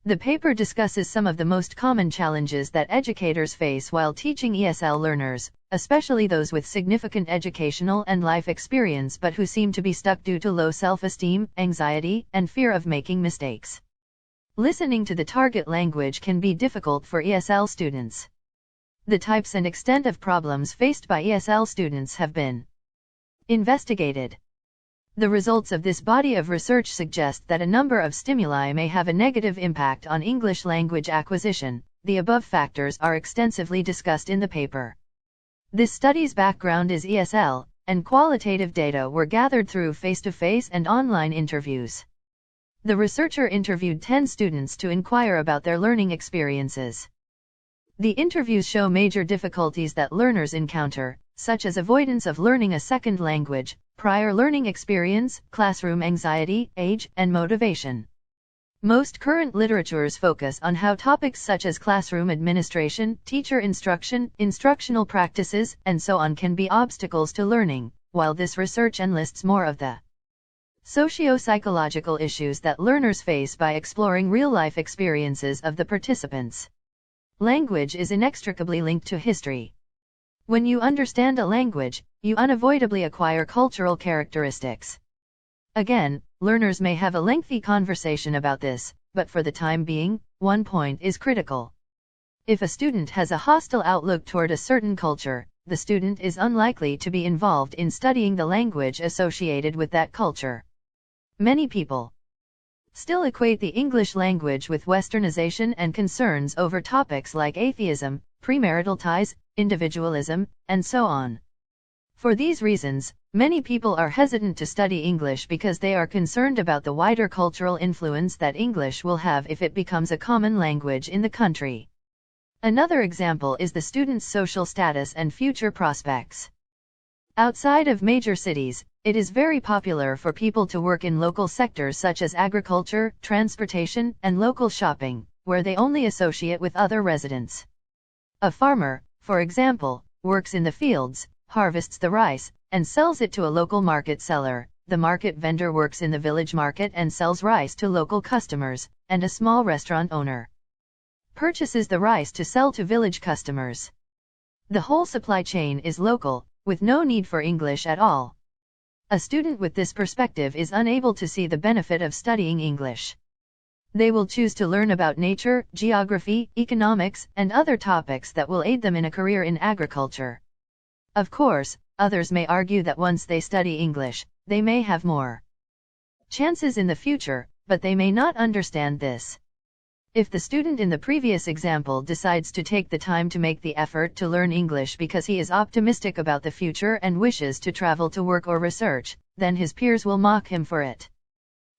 The paper discusses some of the most common challenges that educators face while teaching ESL learners, especially those with significant educational and life experience but who seem to be stuck due to low self-esteem, anxiety, and fear of making mistakes. Listening to the target language can be difficult for ESL students. The types and extent of problems faced by ESL students have been investigated. The results of this body of research suggest that a number of stimuli may have a negative impact on English language acquisition. The above factors are extensively discussed in the paper. This study's background is ESL, and qualitative data were gathered through face-to-face and online interviews. The researcher interviewed 10 students to inquire about their learning experiences. The interviews show major difficulties that learners encounter, such as avoidance of learning a second language, prior learning experience, classroom anxiety, age, and motivation. Most current literatures focus on how topics such as classroom administration, teacher instruction, instructional practices, and so on can be obstacles to learning, while this research enlists more of the socio-psychological issues that learners face by exploring real-life experiences of the participants. Language is inextricably linked to history. When you understand a language, you unavoidably acquire cultural characteristics. Again, learners may have a lengthy conversation about this, but for the time being, one point is critical. If a student has a hostile outlook toward a certain culture, the student is unlikely to be involved in studying the language associated with that culture. Many people still equate the English language with westernization and concerns over topics like atheism, premarital ties, individualism, and so on. For these reasons, many people are hesitant to study English because they are concerned about the wider cultural influence that English will have if it becomes a common language in the country. Another example is the student's social status and future prospects. Outside of major cities, it is very popular for people to work in local sectors such as agriculture, transportation, and local shopping, where they only associate with other residents. A farmer, for example, works in the fields, harvests the rice, and sells it to a local market seller. The market vendor works in the village market and sells rice to local customers, and a small restaurant owner purchases the rice to sell to village customers. The whole supply chain is local, with no need for English at all. A student with this perspective is unable to see the benefit of studying English. They will choose to learn about nature, geography, economics, and other topics that will aid them in a career in agriculture. Of course, others may argue that once they study English, they may have more chances in the future, but they may not understand this. If the student in the previous example decides to take the time to make the effort to learn English because he is optimistic about the future and wishes to travel to work or research, then his peers will mock him for it.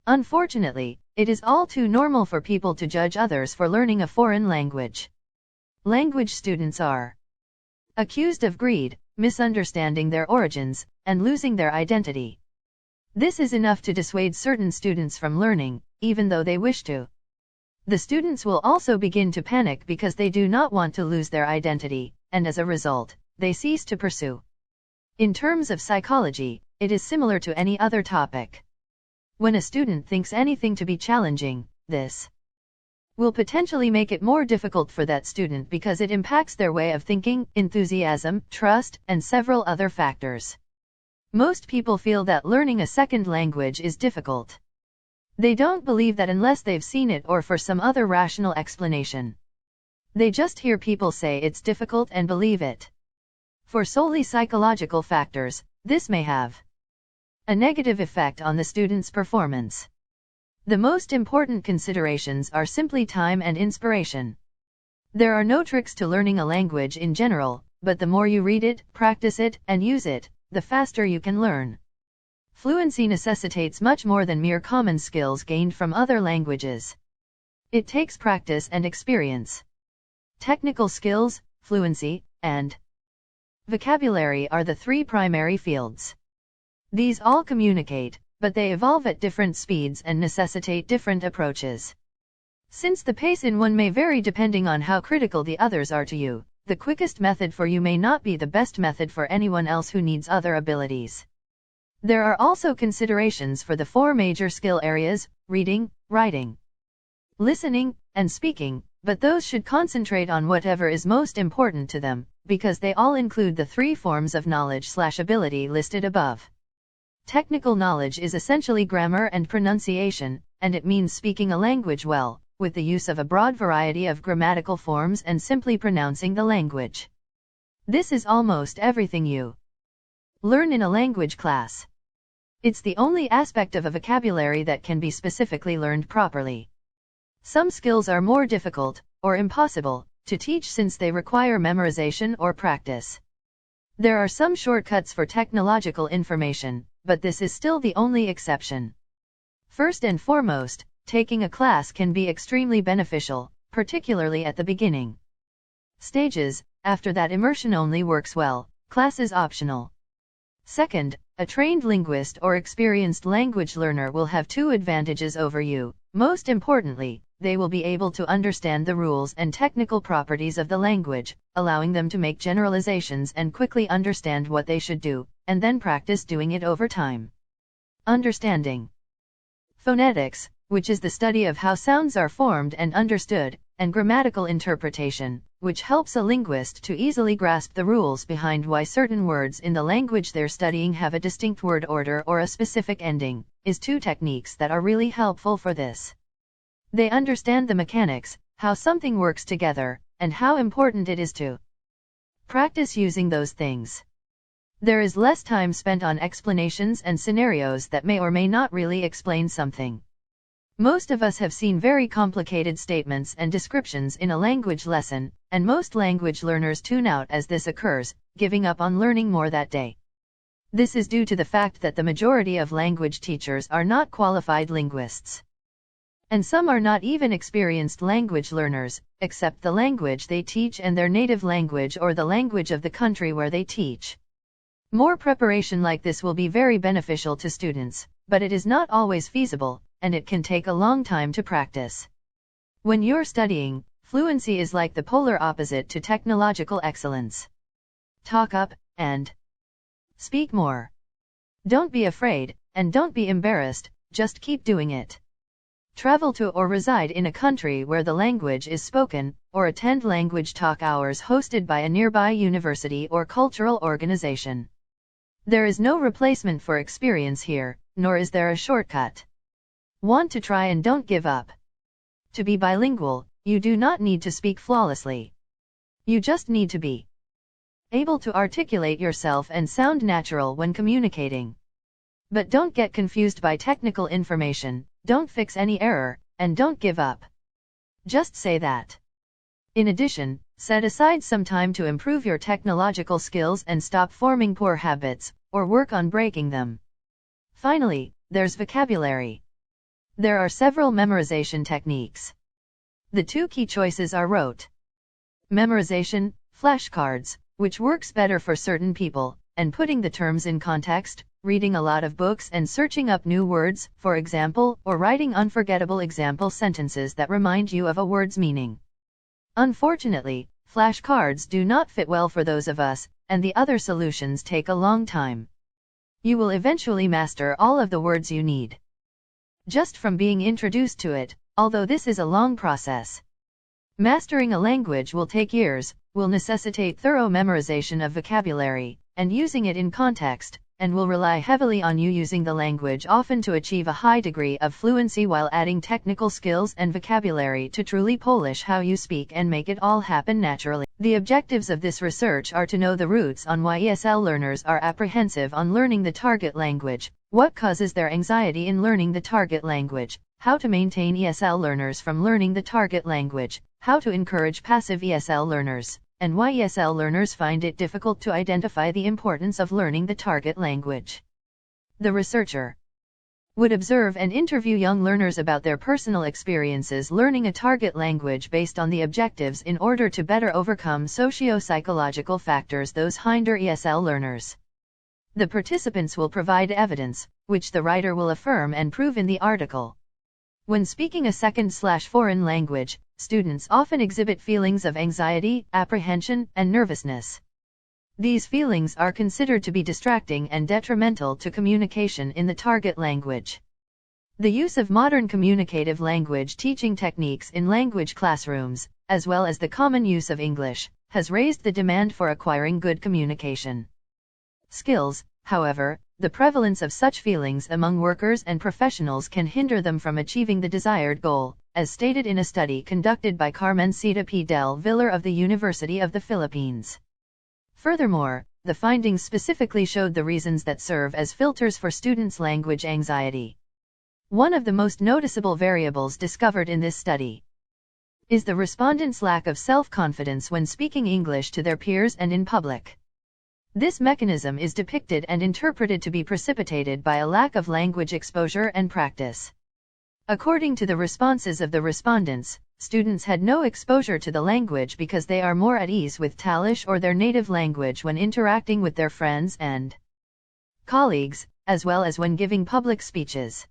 Unfortunately, it is all too normal for people to judge others for learning a foreign language. Language students are accused of greed, misunderstanding their origins, and losing their identity. This is enough to dissuade certain students from learning, even though they wish to. The students will also begin to panic because they do not want to lose their identity, and as a result, they cease to pursue. In terms of psychology, it is similar to any other topic. When a student thinks anything to be challenging, this will potentially make it more difficult for that student because it impacts their way of thinking, enthusiasm, trust, and several other factors. Most people feel that learning a second language is difficult. They don't believe that unless they've seen it or for some other rational explanation. They just hear people say it's difficult and believe it. For solely psychological factors, this may have a negative effect on the student's performance. The most important considerations are simply time and inspiration. There are no tricks to learning a language in general, but the more you read it, practice it, and use it, the faster you can learn. Fluency necessitates much more than mere common skills gained from other languages. It takes practice and experience. Technical skills, fluency, and vocabulary are the three primary fields. These all communicate, but they evolve at different speeds and necessitate different approaches. Since the pace in one may vary depending on how critical the others are to you, the quickest method for you may not be the best method for anyone else who needs other abilities. There are also considerations for the four major skill areas: reading, writing, listening, and speaking, but those should concentrate on whatever is most important to them, because they all include the 3 forms of knowledge/ability listed above. Technical knowledge is essentially grammar and pronunciation, and it means speaking a language well, with the use of a broad variety of grammatical forms and simply pronouncing the language. This is almost everything you learn in a language class. It's the only aspect of a vocabulary that can be specifically learned properly. Some skills are more difficult, or impossible, to teach since they require memorization or practice. There are some shortcuts for technological information, but this is still the only exception. First and foremost, taking a class can be extremely beneficial, particularly at the beginning stages. After that, immersion only works well, class is optional. Second, a trained linguist or experienced language learner will have 2 advantages over you. Most importantly, they will be able to understand the rules and technical properties of the language, allowing them to make generalizations and quickly understand what they should do, and then practice doing it over time. Understanding phonetics, which is the study of how sounds are formed and understood, and grammatical interpretation, which helps a linguist to easily grasp the rules behind why certain words in the language they're studying have a distinct word order or a specific ending, is 2 techniques that are really helpful for this. They understand the mechanics, how something works together, and how important it is to practice using those things. There is less time spent on explanations and scenarios that may or may not really explain something. Most of us have seen very complicated statements and descriptions in a language lesson, and most language learners tune out as this occurs, giving up on learning more that day. This is due to the fact that the majority of language teachers are not qualified linguists. And some are not even experienced language learners, except the language they teach and their native language or the language of the country where they teach. More preparation like this will be very beneficial to students, but it is not always feasible, and it can take a long time to practice. When you're studying, fluency is like the polar opposite to technological excellence. Talk up, and speak more. Don't be afraid, and don't be embarrassed, just keep doing it. Travel to or reside in a country where the language is spoken, or attend language talk hours hosted by a nearby university or cultural organization. There is no replacement for experience here, nor is there a shortcut. Want to try and don't give up. To be bilingual, you do not need to speak flawlessly. You just need to be able to articulate yourself and sound natural when communicating. But don't get confused by technical information, don't fix any error, and don't give up. Just say that. In addition, set aside some time to improve your technological skills and stop forming poor habits, or work on breaking them. Finally, there's vocabulary. There are several memorization techniques. The 2 key choices are rote memorization, flashcards, which works better for certain people, and putting the terms in context, reading a lot of books and searching up new words, for example, or writing unforgettable example sentences that remind you of a word's meaning. Unfortunately, flashcards do not fit well for those of us, and the other solutions take a long time. You will eventually master all of the words you need just from being introduced to it, although this is a long process. Mastering a language will take years, will necessitate thorough memorization of vocabulary, and using it in context, and will rely heavily on you using the language often to achieve a high degree of fluency while adding technical skills and vocabulary to truly polish how you speak and make it all happen naturally. The objectives of this research are to know the roots on why ESL learners are apprehensive on learning the target language, what causes their anxiety in learning the target language, how to maintain ESL learners from learning the target language, how to encourage passive ESL learners, and why ESL learners find it difficult to identify the importance of learning the target language. The researcher would observe and interview young learners about their personal experiences learning a target language based on the objectives in order to better overcome socio-psychological factors those hinder ESL learners. The participants will provide evidence, which the writer will affirm and prove in the article. When speaking a second/foreign language, students often exhibit feelings of anxiety, apprehension, and nervousness. These feelings are considered to be distracting and detrimental to communication in the target language. The use of modern communicative language teaching techniques in language classrooms, as well as the common use of English, has raised the demand for acquiring good communication skills. However, the prevalence of such feelings among workers and professionals can hinder them from achieving the desired goal, as stated in a study conducted by Carmencita P. Del Villar of the University of the Philippines. Furthermore, the findings specifically showed the reasons that serve as filters for students' language anxiety. One of the most noticeable variables discovered in this study is the respondents' lack of self-confidence when speaking English to their peers and in public. This mechanism is depicted and interpreted to be precipitated by a lack of language exposure and practice. According to the responses of the respondents, students had no exposure to the language because they are more at ease with Talysh or their native language when interacting with their friends and colleagues, as well as when giving public speeches.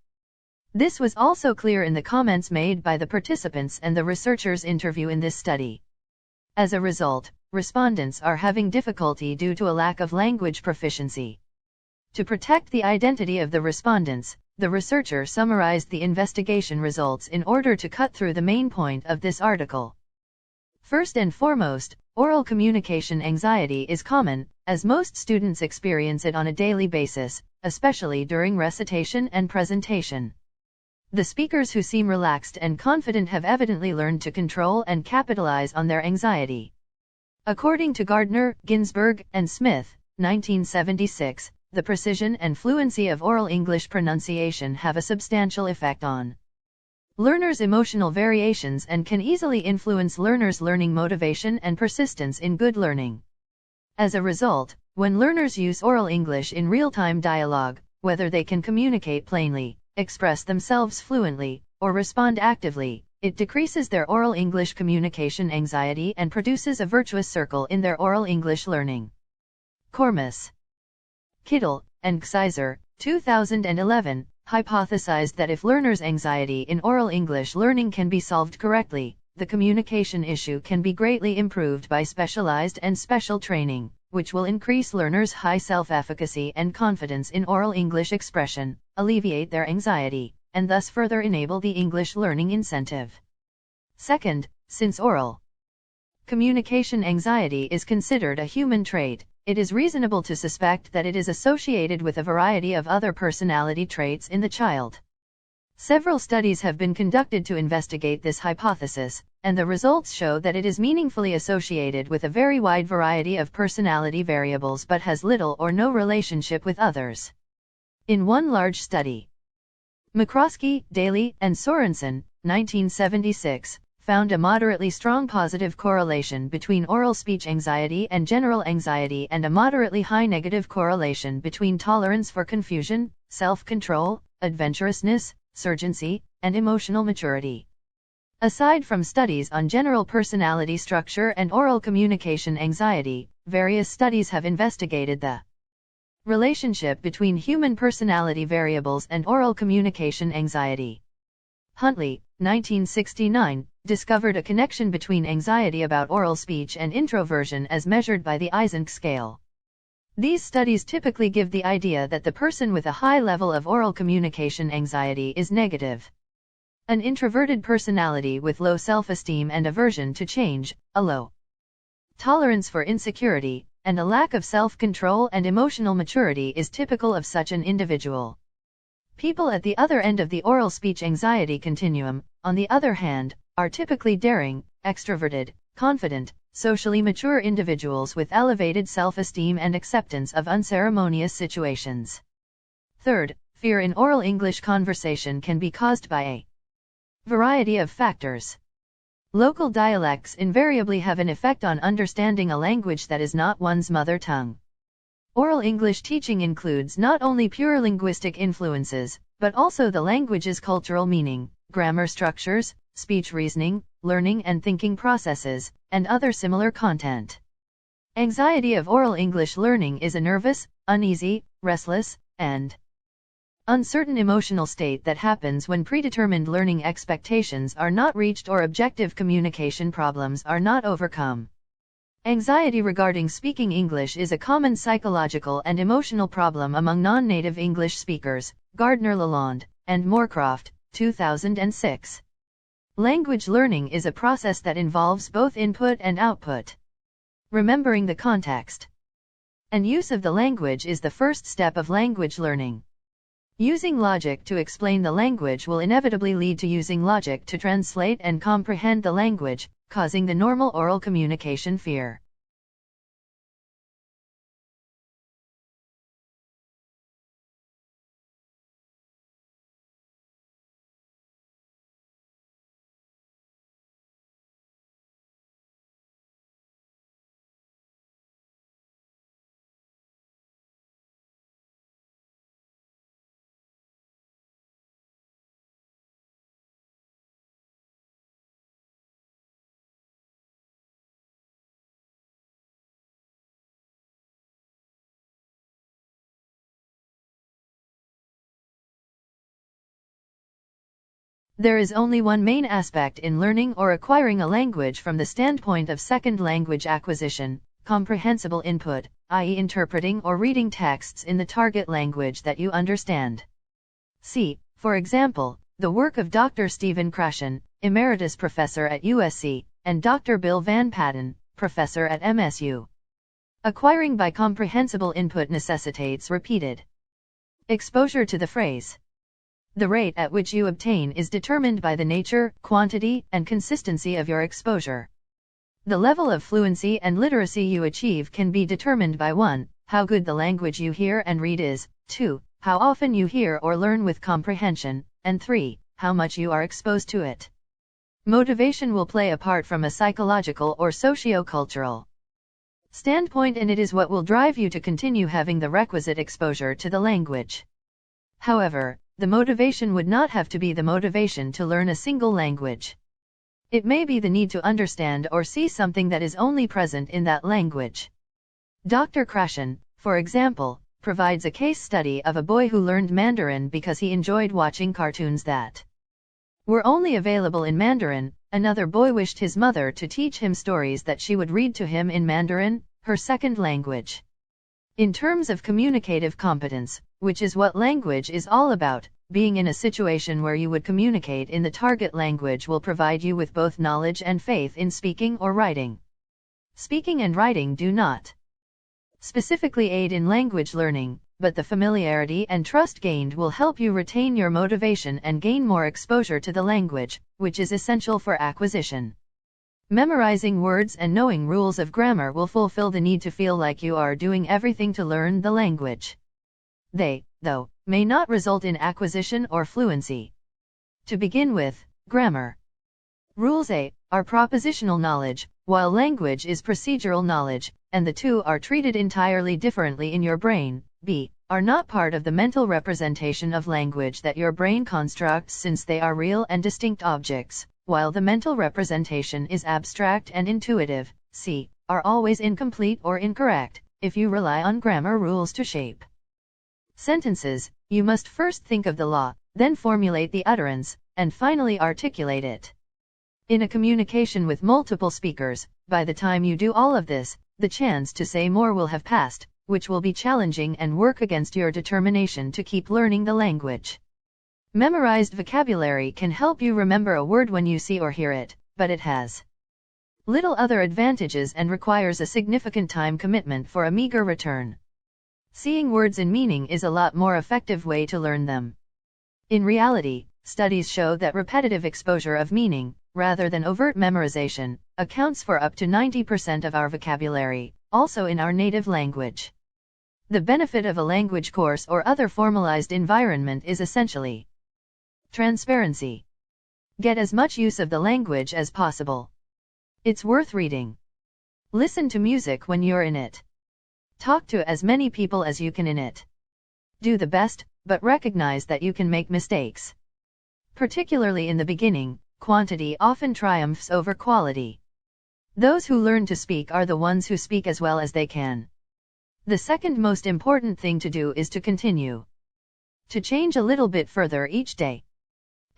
This was also clear in the comments made by the participants and the researchers' interview in this study. As a result, respondents are having difficulty due to a lack of language proficiency. To protect the identity of the respondents, the researcher summarized the investigation results in order to cut through the main point of this article. First and foremost, oral communication anxiety is common, as most students experience it on a daily basis, especially during recitation and presentation. The speakers who seem relaxed and confident have evidently learned to control and capitalize on their anxiety. According to Gardner, Ginsberg, and Smith, 1976, the precision and fluency of oral English pronunciation have a substantial effect on learners' emotional variations and can easily influence learners' learning motivation and persistence in good learning. As a result, when learners use oral English in real-time dialogue, whether they can communicate plainly, express themselves fluently, or respond actively, it decreases their oral English communication anxiety and produces a virtuous circle in their oral English learning. Cormus, Kittle, and Gsizer, 2011, hypothesized that if learners' anxiety in oral English learning can be solved correctly, the communication issue can be greatly improved by specialized and special training, which will increase learners' high self-efficacy and confidence in oral English expression, alleviate their anxiety, and thus further enable the English learning incentive. Second, since oral communication anxiety is considered a human trait, it is reasonable to suspect that it is associated with a variety of other personality traits in the child. Several studies have been conducted to investigate this hypothesis, and the results show that it is meaningfully associated with a very wide variety of personality variables but has little or no relationship with others. In one large study, McCroskey, Daly, and Sorensen, 1976, found a moderately strong positive correlation between oral speech anxiety and general anxiety and a moderately high negative correlation between tolerance for confusion, self-control, adventurousness, surgency, and emotional maturity. Aside from studies on general personality structure and oral communication anxiety, various studies have investigated the relationship between human personality variables and oral communication anxiety. Huntley, 1969, discovered a connection between anxiety about oral speech and introversion as measured by the Eysenck scale. These studies typically give the idea that the person with a high level of oral communication anxiety is negative. An introverted personality with low self-esteem and aversion to change, a low tolerance for insecurity, and a lack of self-control and emotional maturity is typical of such an individual. People at the other end of the oral speech anxiety continuum, on the other hand, are typically daring, extroverted, confident, socially mature individuals with elevated self-esteem and acceptance of unceremonious situations. Third, fear in oral English conversation can be caused by a variety of factors. Local dialects invariably have an effect on understanding a language that is not one's mother tongue. Oral English teaching includes not only pure linguistic influences, but also the language's cultural meaning, grammar structures, speech reasoning, learning and thinking processes, and other similar content. Anxiety of oral English learning is a nervous, uneasy, restless, and uncertain emotional state that happens when predetermined learning expectations are not reached or objective communication problems are not overcome. Anxiety regarding speaking English is a common psychological and emotional problem among non-native English speakers, Gardner Lalonde, and Moorcroft, 2006. Language learning is a process that involves both input and output. Remembering the context and use of the language is the first step of language learning. Using logic to explain the language will inevitably lead to using logic to translate and comprehend the language, causing the normal oral communication fear. There is only one main aspect in learning or acquiring a language from the standpoint of second language acquisition: comprehensible input, i.e. interpreting or reading texts in the target language that you understand. See, for example, the work of Dr. Stephen Krashen, Emeritus Professor at USC, and Dr. Bill Van Patten, Professor at MSU. Acquiring by comprehensible input necessitates repeated exposure to the phrase. The rate at which you obtain is determined by the nature, quantity, and consistency of your exposure. The level of fluency and literacy you achieve can be determined by 1. How good the language you hear and read is, 2. How often you hear or learn with comprehension, and 3. How much you are exposed to it. Motivation will play a part from a psychological or socio-cultural standpoint, and it is what will drive you to continue having the requisite exposure to the language. However, the motivation would not have to be the motivation to learn a single language. It may be the need to understand or see something that is only present in that language. Dr. Krashen, for example, provides a case study of a boy who learned Mandarin because he enjoyed watching cartoons that were only available in Mandarin. Another boy wished his mother to teach him stories that she would read to him in Mandarin, her second language. In terms of communicative competence, which is what language is all about, being in a situation where you would communicate in the target language will provide you with both knowledge and faith in speaking or writing. Speaking and writing do not specifically aid in language learning, but the familiarity and trust gained will help you retain your motivation and gain more exposure to the language, which is essential for acquisition. Memorizing words and knowing rules of grammar will fulfill the need to feel like you are doing everything to learn the language. They, though, may not result in acquisition or fluency. To begin with, grammar rules are propositional knowledge, while language is procedural knowledge, and the two are treated entirely differently in your brain. B are not part of the mental representation of language that your brain constructs, since they are real and distinct objects, while the mental representation is abstract and intuitive. C are always incomplete or incorrect. If you rely on grammar rules to shape sentences, you must first think of the law, then formulate the utterance, and finally articulate it. In a communication with multiple speakers, by the time you do all of this, the chance to say more will have passed, which will be challenging and work against your determination to keep learning the language. Memorized vocabulary can help you remember a word when you see or hear it, but it has little other advantages and requires a significant time commitment for a meager return. Seeing words in meaning is a lot more effective way to learn them. In reality, studies show that repetitive exposure of meaning, rather than overt memorization, accounts for up to 90% of our vocabulary, also in our native language. The benefit of a language course or other formalized environment is essentially transparency. Get as much use of the language as possible. It's worth reading. Listen to music when you're in it. Talk to as many people as you can in it. Do the best, but recognize that you can make mistakes. Particularly in the beginning, quantity often triumphs over quality. Those who learn to speak are the ones who speak as well as they can. The second most important thing to do is to continue to change a little bit further each day.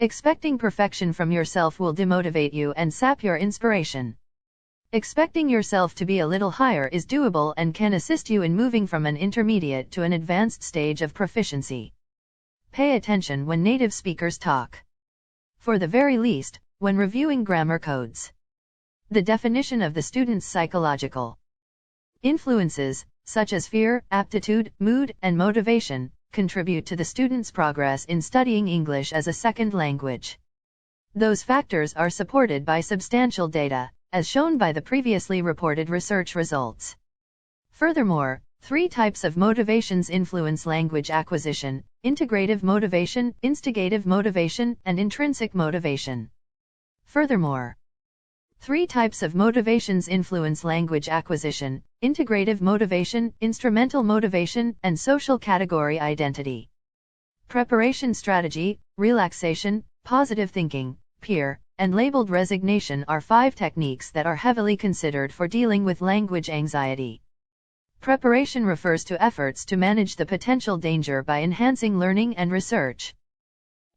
Expecting perfection from yourself will demotivate you and sap your inspiration. Expecting yourself to be a little higher is doable and can assist you in moving from an intermediate to an advanced stage of proficiency. pay attention when native speakers talk. For the very least, when reviewing grammar codes. The definition of the student's psychological influences, such as fear, aptitude, mood, and motivation, contribute to the student's progress in studying English as a second language. Those factors are supported by substantial data, as shown by the previously reported research results. Furthermore, 3 types of motivations influence language acquisition: integrative motivation, instigative motivation, and intrinsic motivation. Furthermore, 3 types of motivations influence language acquisition: integrative motivation, instrumental motivation, and social category identity. Preparation strategy, relaxation, positive thinking, peer, and labeled resignation are 5 techniques that are heavily considered for dealing with language anxiety. Preparation refers to efforts to manage the potential danger by enhancing learning and research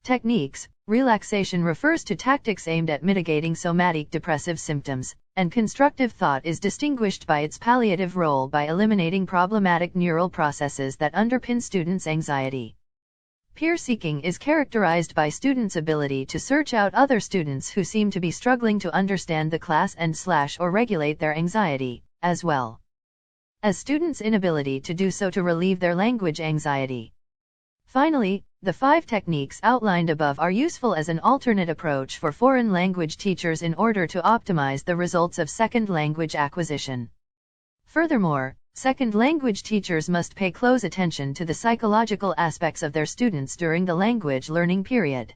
techniques. Relaxation refers to tactics aimed at mitigating somatic depressive symptoms, and constructive thought is distinguished by its palliative role by eliminating problematic neural processes that underpin students' anxiety. Peer seeking is characterized by students' ability to search out other students who seem to be struggling to understand the class and or regulate their anxiety, as well as students' inability to do so to relieve their language anxiety. Finally, the 5 techniques outlined above are useful as an alternate approach for foreign language teachers in order to optimize the results of second language acquisition. Furthermore, second language teachers must pay close attention to the psychological aspects of their students during the language learning period.